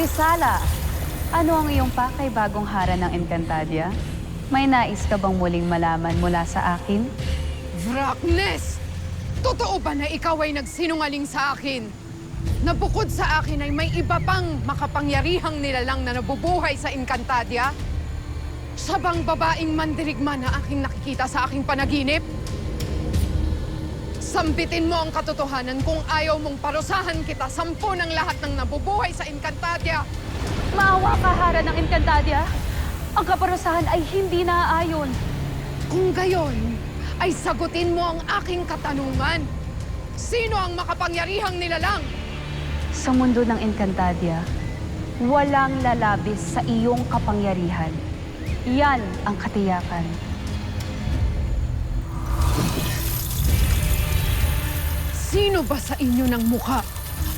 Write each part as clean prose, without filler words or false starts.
Grisala, ano ang iyong pakay bagong hara ng Encantadia? May nais ka bang muling malaman mula sa akin? Vraknes! Totoo ba na ikaw ay nagsinungaling sa akin? Na bukod sa akin ay may iba pang makapangyarihang nilalang na nabubuhay sa Encantadia? Siya bang babaeng mandirigma na aking nakikita sa aking panaginip? Sambitin mo ang katotohanan kung ayaw mong parusahan kita 10 ng lahat ng nabubuhay sa Encantadia. Maawa ka, hara ng Encantadia. Ang kaparusahan ay hindi naaayon. Kung gayon, ay sagutin mo ang aking katanungan. Sino ang makapangyarihang nilalang? Sa mundo ng Encantadia, walang lalabis sa iyong kapangyarihan. Yan ang katiyakan. Sino ba sa inyo ng mukha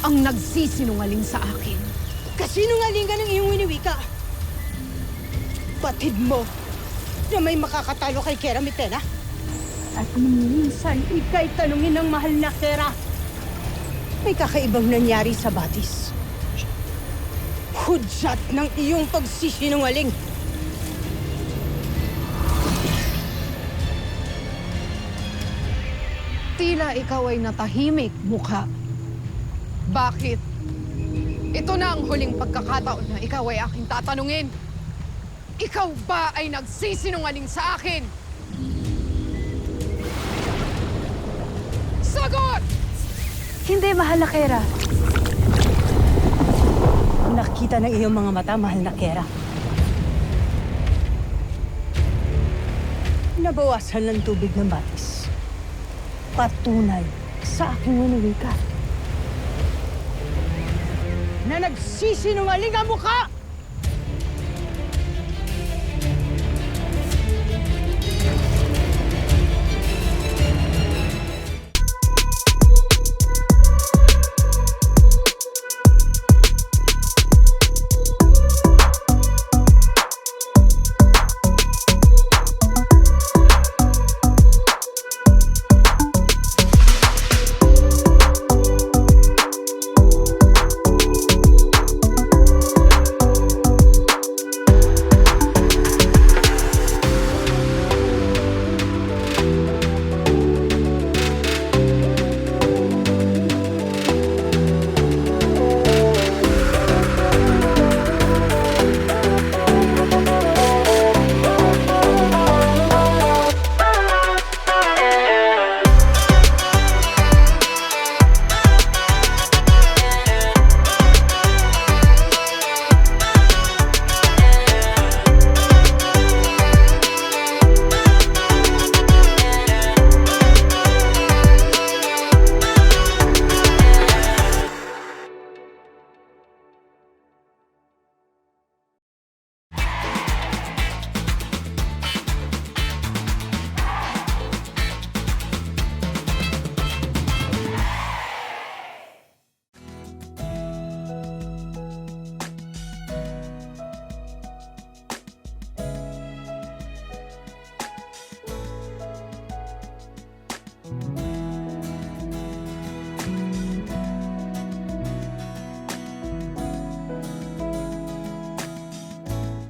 ang nagsisinungaling sa akin? Kasinungalingan ng iyong winiwika. Batid mo na may makakatalo kay Kera Mitena. At minsan ika'y tanungin ng mahal na Kera. May kakaibang nangyari sa Batis. Hudyat ng iyong pagsisinungaling. Tila ikaw ay natahimik, mukha. Bakit? Ito na ang huling pagkakataon na ikaw ay aking tatanungin. Ikaw ba ay nagsisinungaling sa akin? Sagot! Hindi, mahal na Kera. Nakita ng iyong mga mata, mahal na Kera. Nabawasan ng tubig ng Batis. Patunay sa aking winiwika na nagsisinungaling ang mukha!